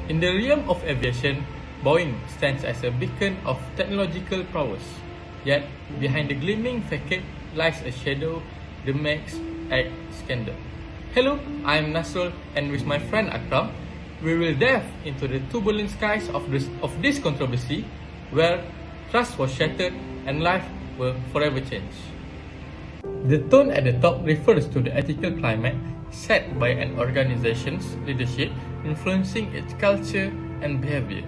In the realm of aviation, Boeing stands as a beacon of technological prowess. Yet, behind the gleaming facade lies a shadow, the Max 8 scandal. Hello, I am Nasrul, and with my friend Akram, we will delve into the turbulent skies of this controversy, where trust was shattered and life will forever change. The tone at the top refers to the ethical climate set by an organization's leadership, influencing its culture and behavior.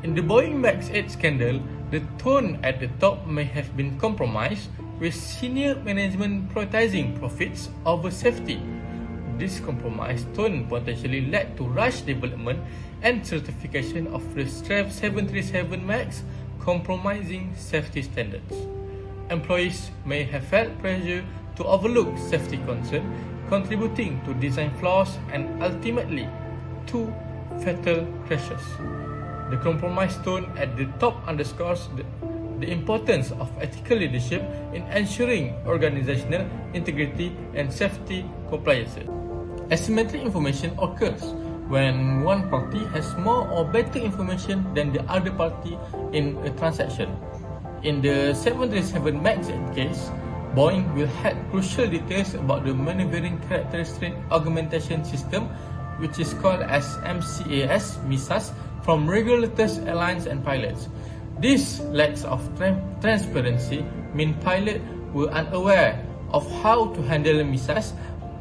In the Boeing Max 8 scandal, the tone at the top may have been compromised, with senior management prioritizing profits over safety. This compromised tone potentially led to rush development and certification of the 737 MAX, compromising safety standards. Employees may have felt pressure to overlook safety concerns, contributing to design flaws and ultimately to fatal crashes. The compromised tone at the top underscores the importance of ethical leadership in ensuring organizational integrity and safety compliance. Asymmetric information occurs when one party has more or better information than the other party in a transaction. In the 737 MAX case, Boeing will have crucial details about the maneuvering characteristic augmentation system, which is called as MCAS, from regulators, airlines and pilots. This lack of transparency means pilots were unaware of how to handle MISAS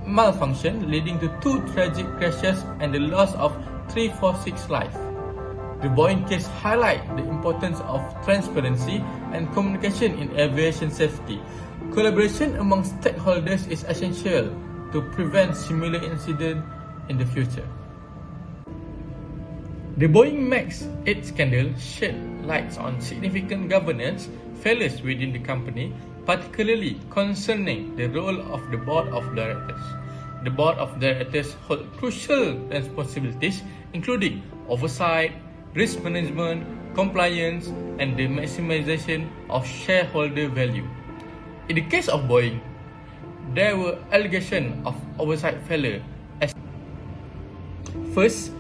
malfunction, leading to 2 tragic crashes and the loss of 346 lives. The Boeing case highlights the importance of transparency and communication in aviation safety. Collaboration among stakeholders is essential to prevent similar incidents in the future. The Boeing Max 8 scandal shed light on significant governance failures within the company, particularly concerning the role of the board of directors. The board of directors hold crucial responsibilities, including oversight, risk management, compliance, and the maximization of shareholder value. In the case of Boeing, there were allegations of oversight failure. First,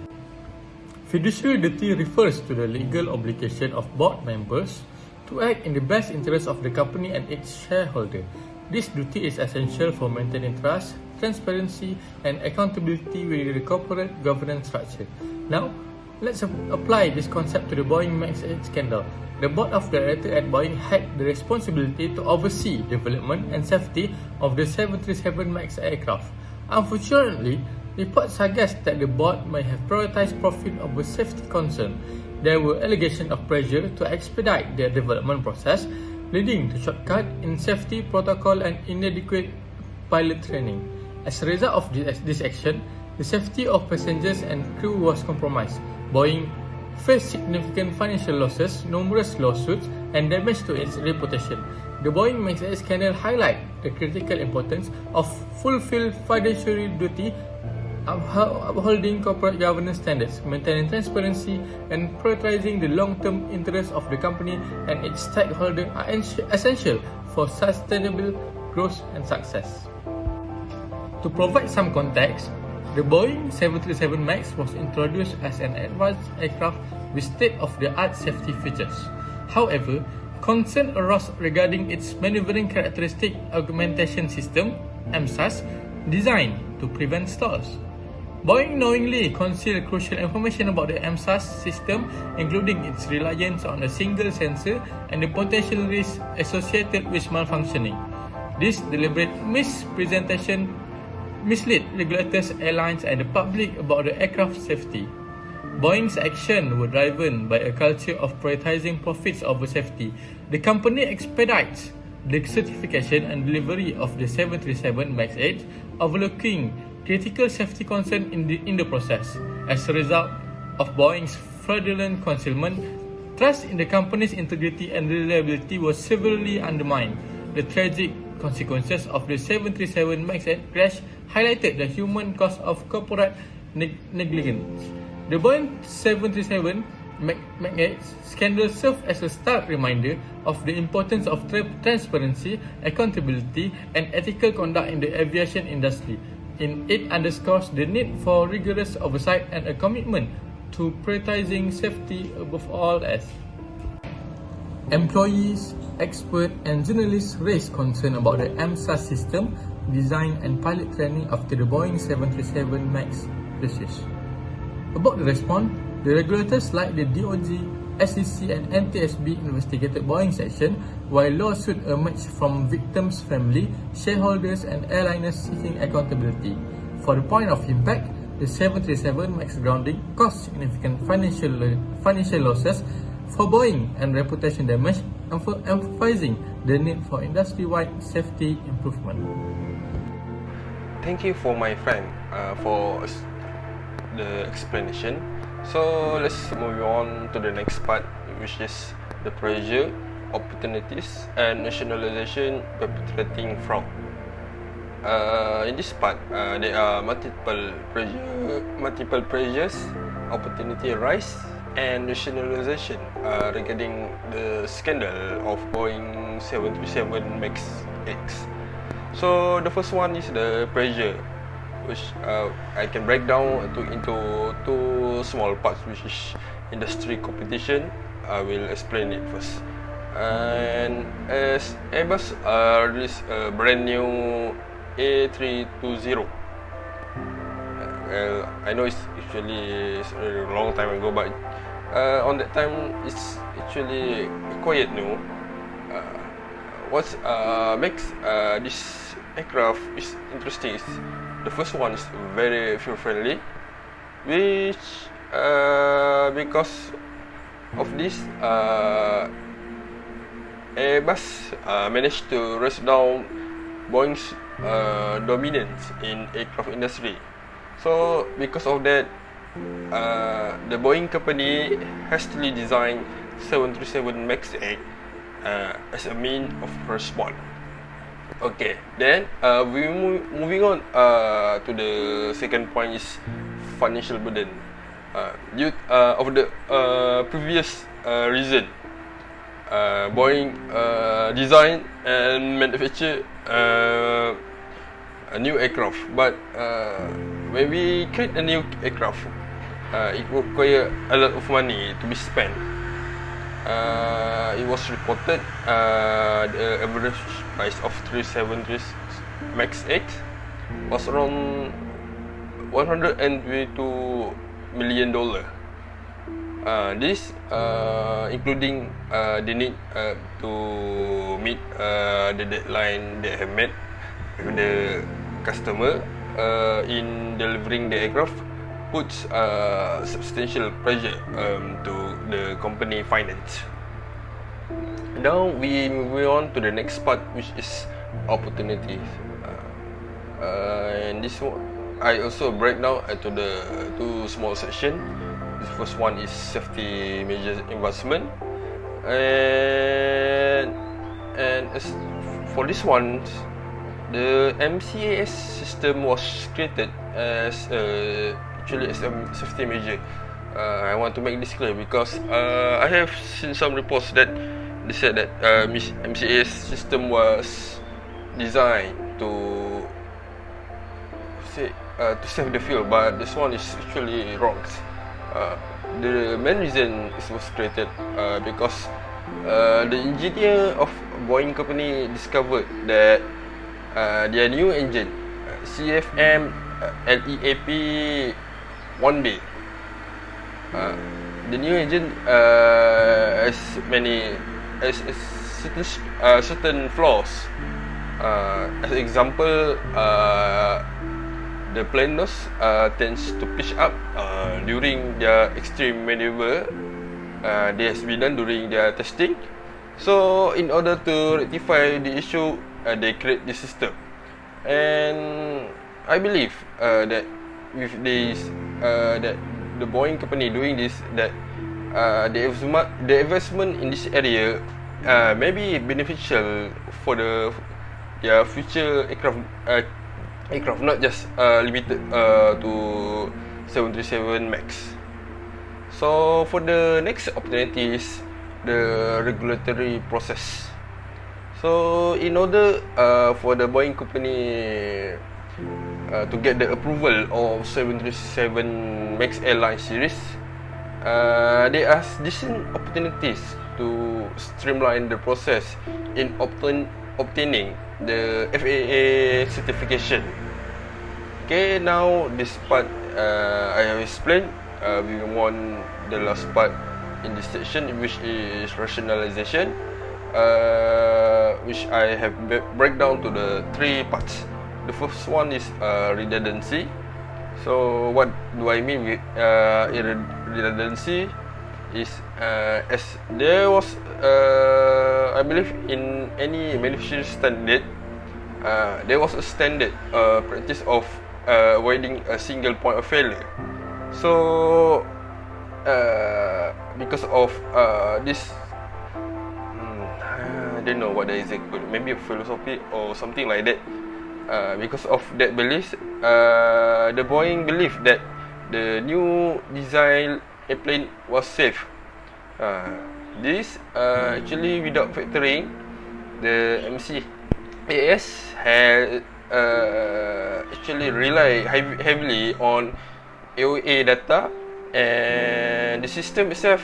fiduciary duty refers to the legal obligation of board members to act in the best interest of the company and its shareholder. This duty is essential for maintaining trust, transparency, and accountability within the corporate governance structure. Now, let's apply this concept to the Boeing Max 8 scandal. The board of directors at Boeing had the responsibility to oversee development and safety of the 737 MAX aircraft. Unfortunately, reports suggest that the board may have prioritized profit over safety concern. There were allegations of pressure to expedite the development process, leading to shortcuts in safety protocol and inadequate pilot training. As a result of this action, the safety of passengers and crew was compromised. Boeing faced significant financial losses, numerous lawsuits, and damage to its reputation. The Boeing Max 8 scandal highlights the critical importance of fulfilling fiduciary duty, upholding corporate governance standards, maintaining transparency, and prioritizing the long-term interests of the company and its stakeholders are essential for sustainable growth and success. To provide some context, the Boeing 737 MAX was introduced as an advanced aircraft with state-of-the-art safety features. However, concern arose regarding its maneuvering characteristic augmentation system, MCAS, designed to prevent stalls. Boeing knowingly concealed crucial information about the MCAS system, including its reliance on a single sensor and the potential risks associated with malfunctioning. This deliberate mispresentation misled regulators, airlines, and the public about the aircraft's safety. Boeing's actions were driven by a culture of prioritizing profits over safety. The company expedites the certification and delivery of the 737 MAX 8, overlooking critical safety concerns in the process. As a result of Boeing's fraudulent concealment, trust in the company's integrity and reliability was severely undermined. The tragic consequences of the 737 MAX 8 crash highlighted the human cost of corporate negligence. The Boeing 737 MAX 8 scandal served as a stark reminder of the importance of transparency, accountability, and ethical conduct in the aviation industry. It underscores the need for rigorous oversight and a commitment to prioritizing safety above all else. Employees, experts, and journalists raised concern about the MSA system design and pilot training after the Boeing 737 MAX crashes. About the response, the regulators like the DOJ, SEC, and NTSB investigated Boeing's action, while lawsuits emerged from victims' family, shareholders, and airliners seeking accountability. For the point of impact, the 737 MAX grounding caused significant financial losses for Boeing and reputation damage, emphasizing the need for industry-wide safety improvement. Thank you for my friend for the explanation. So let's move on to the next part, which is the pressure, opportunities, and nationalization perpetrating fraud. In this part, there are multiple pressures, opportunity rise, and nationalization regarding the scandal of Boeing 737 MAX X. So the first one is the pressure, which I can break down into two small parts, which is industry competition. I will explain it first. And as Airbus released a brand new A320. I know it's actually a long time ago, but on that time it's actually quite new. What makes this aircraft is interesting is the first one is very fuel friendly, which because of this Airbus managed to raise down Boeing's dominance in aircraft industry. So because of that, the Boeing company hastily designed 737 MAX 8 as a means of response. Okay, then we moving on to the second point is financial burden. Due of the previous reason, Boeing designed and manufactured a new aircraft, but when we create a new aircraft, it requires a lot of money to be spent. It was reported the average price of 373 MAX 8 was around $122 million. This including the need to meet the deadline they have met with the customer in delivering the aircraft, puts substantial pressure to the company finance. Now we move on to the next part, which is opportunities. And this one I also break down into the two small sections. The first one is safety measures investment, and as for this one, the MCAS system was created as actually as a safety measure. I want to make this clear because I have seen some reports that they said that MCAS system was designed to save the fuel, but this one is actually wrong. The main reason it was created because the engineer of Boeing company discovered that their new engine CFM LEAP1B, the new engine has certain flaws. As an example, the plane nose tends to pitch up during their extreme maneuver. This has been done during their testing. So in order to rectify the issue, they create this system. And I believe that with this, that the Boeing company doing this, that the investment in this area may be beneficial for their future aircraft, not just limited to 737 MAX. So for the next opportunities, the regulatory process. So in order for the Boeing company to get the approval of 737 MAX airline series, there are decent opportunities to streamline the process in obtaining the FAA certification. Okay, now this part I have explained. We want the last part in this section, which is rationalization, which I have break down to the three parts. The first one is redundancy. So what do I mean with redundancy? Is as there was I believe in any manufacturing standard, there was a standard practice of avoiding a single point of failure. So because of this, I don't know what the exact word, maybe a philosophy or something like that. Because of that belief, the Boeing believed that the new design airplane was safe. This actually without factoring the MCAS had actually rely heavily on AOA data, and the system itself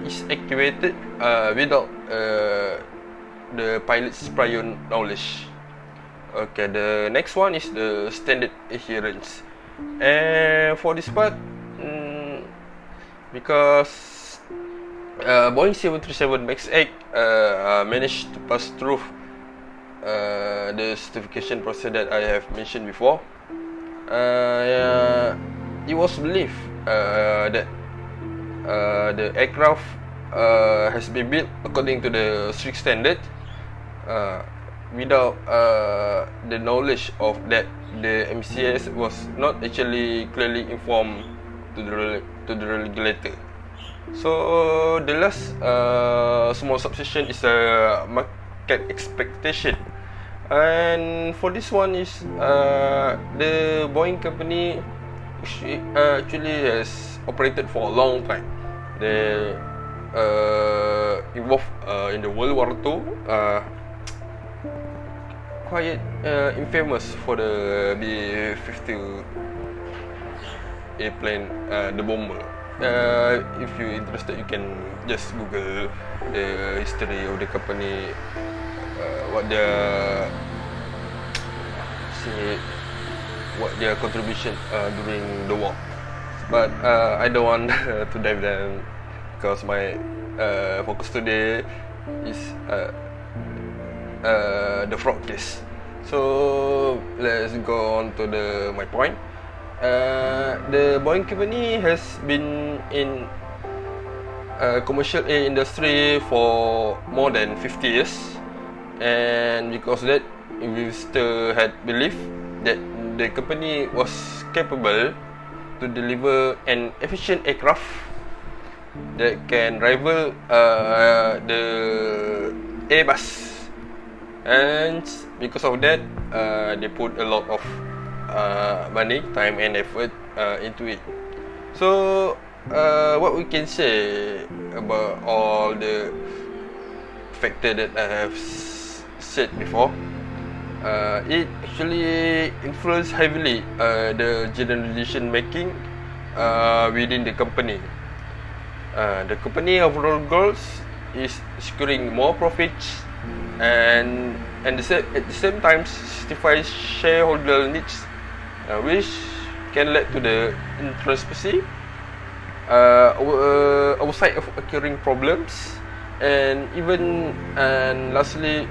is activated without the pilot's prior knowledge. Okay, the next one is the standard adherence, and for this part, because Boeing 737 MAX 8 managed to pass through the certification process that I have mentioned before. It was believed that the aircraft has been built according to the strict standard, without the knowledge of that the MCAS was not actually clearly informed to the regulator. So the last small subsection is a market expectation, and for this one is the Boeing company actually has operated for a long time. They involved in the World War II, quite infamous for the B-52 airplane, the bomber. If you're interested, you can just Google the history of the company, what their contribution during the war. But I don't want to dive down because my focus today is the fraud case. So let's go on to my point. The Boeing company has been in commercial air industry for more than 50 years, and because of that, we still had belief that the company was capable to deliver an efficient aircraft that can rival the Airbus, and because of that, they put a lot of money, time and effort into it. So what we can say about all the factor that I have said before, it actually influenced heavily the general decision making within the company. The company overall goals is securing more profits and at the same time satisfy shareholder needs, which can lead to the intransparency outside of occurring problems, and even lastly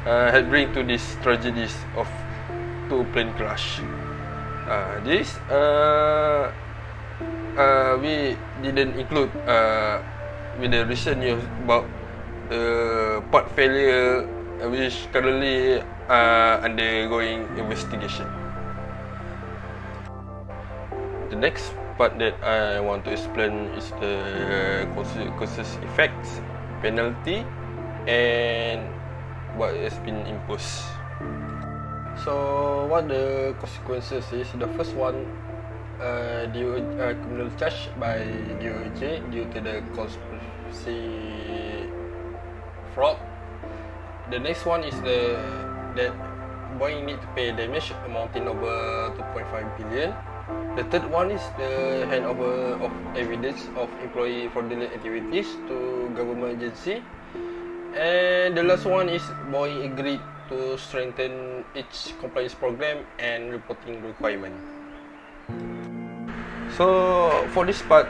had bring to these tragedies of two plane crash. This we didn't include with the recent news about the part failure, which currently undergoing investigation. The next part that I want to explain is the consequences, effects, penalty, and what has been imposed. So what the consequences is? The first one, criminal charge by DOJ due to the conspiracy fraud. The next one is that Boeing need to pay damage amounting over 2.5 billion. The third one is the handover of evidence of employee fraudulent activities to government agency. And the last one is Boeing agreed to strengthen its compliance program and reporting requirement. So for this part,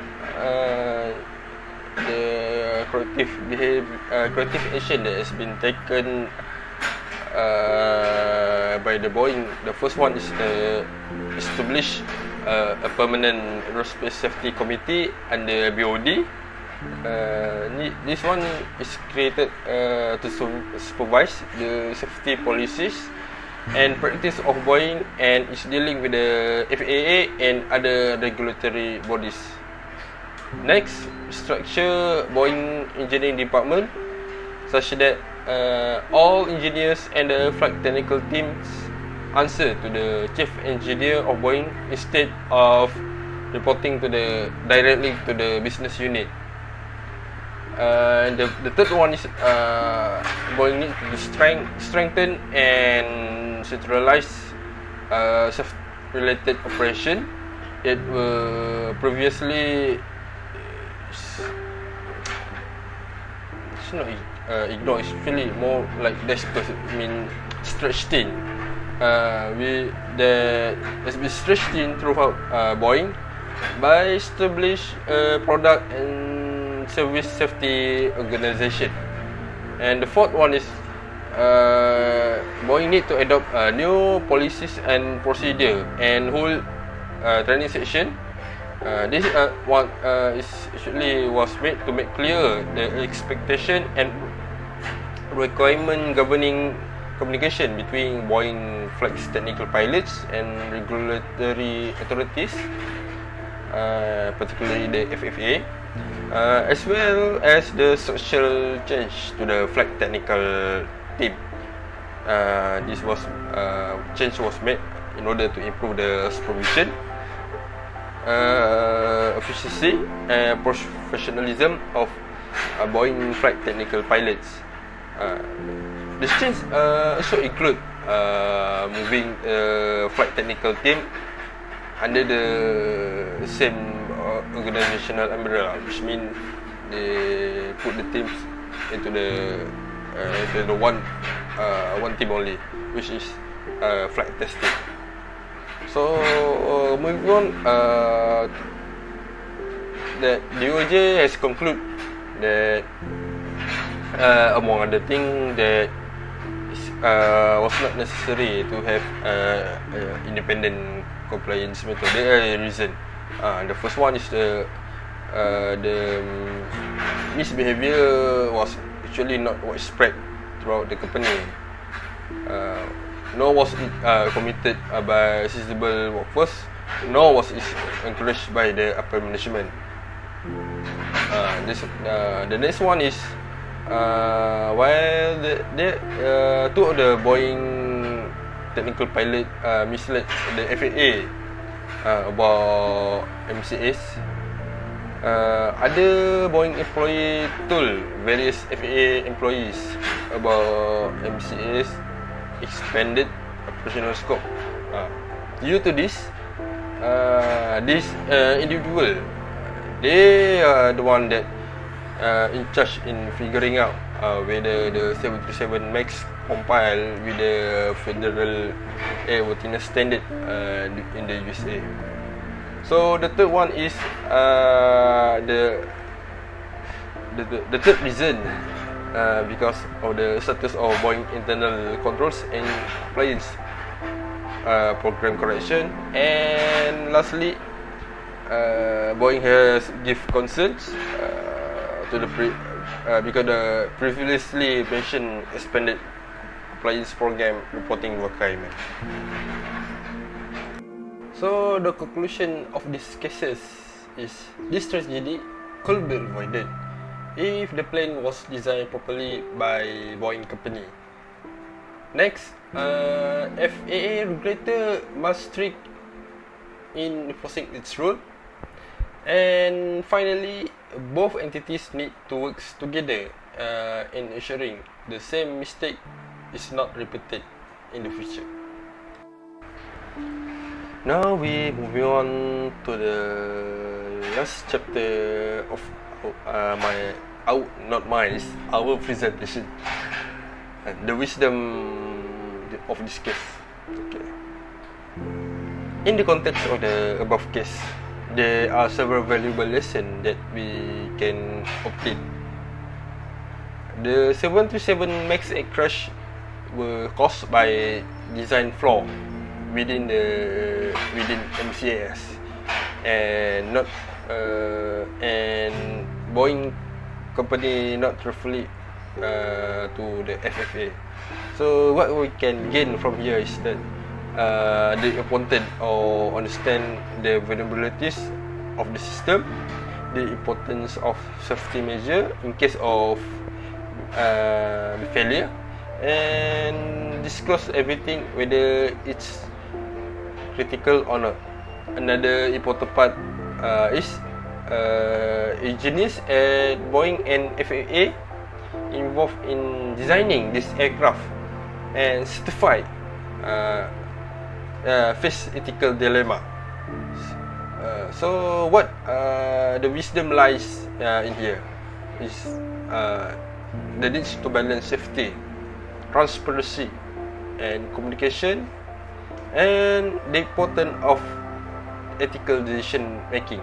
the corrective action that has been taken by the Boeing. The first one is establish a permanent aerospace safety committee under BOD. This one is created to supervise the safety policies and practice of Boeing, and is dealing with the FAA and other regulatory bodies. Next, structure Boeing engineering department such that all engineers and the flight technical teams answer to the chief engineer of Boeing instead of reporting to directly to the business unit. The third one is Boeing need to strengthen and centralize safety-related operation. It were previously it's not ignored. It's really more like stretched thin. Has been stretched thin throughout Boeing by establish product and service safety organization. And the fourth one is Boeing need to adopt new policies and procedure and hold training section. This one is actually was made to make clear the expectation and requirement governing communication between Boeing flight technical pilots and regulatory authorities, particularly the FAA. As well as the structural change to the flight technical team. This change was made in order to improve the supervision, efficiency, and professionalism of Boeing flight technical pilots. This change also include moving flight technical team under the same organizational umbrella, which means they put the teams into the one team only, which is flight testing. So moving on, that DOJ has concluded that among other things that was not necessary to have independent compliance method. There are reason. The first one is the misbehavior was actually not widespread throughout the company. Nor was it committed by sizable workforce, nor was it encouraged by the upper management. The next one is while two of the Boeing technical pilot misled the FAA about MCAs, other Boeing employee told various FAA employees about MCAs expanded operational scope. Due to this, individual, they are the one that in charge in figuring out whether the 737 MAX compile with the Federal Airworthiness Standard in the USA. So the third one is the third reason because of the status of Boeing internal controls and compliance program correction. And lastly, Boeing has give concerns to the because the previously mentioned expanded compliance program reporting requirement. So the conclusion of these cases is this tragedy could be avoided if the plane was designed properly by Boeing company. Next, FAA regulator must strict in enforcing its rule. And finally, both entities need to work together in ensuring the same mistake is not repeated in the future. Now we moving on to the last chapter of our presentation, and the wisdom of this case. Okay. In the context of the above case, there are several valuable lessons that we can obtain. The 737 MAX 8 crash were caused by design flaw within MCAS, and not and Boeing company not truthfully to the FFA. So what we can gain from here is that the important or understand the vulnerabilities of the system, the importance of safety measure in case of the failure, and disclose everything whether it's critical or not. Another important part is engineers at Boeing and FAA involved in designing this aircraft and certified face ethical dilemma. So what the wisdom lies in here is the need to balance safety, transparency, and communication, and the importance of ethical decision making.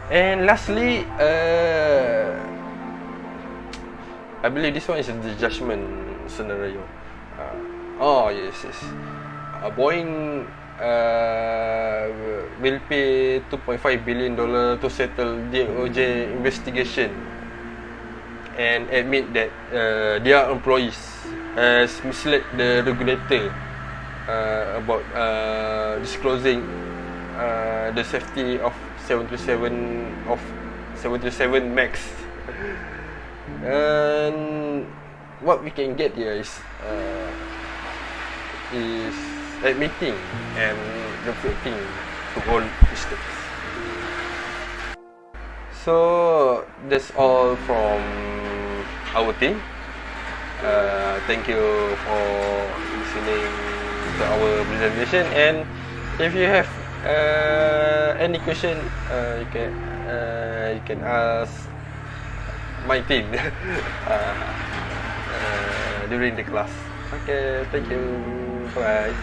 And lastly, I believe this one is the judgment scenario. Yes. Boeing will pay $2.5 billion to settle DOJ investigation and admit that their employees has misled the regulator about disclosing the safety of 737 MAX. And what we can get here is admitting and reflecting to all mistakes. So that's all from our team. Thank you for listening to our presentation, and if you have any question, you can ask my team during the class. Okay, thank you. Bye.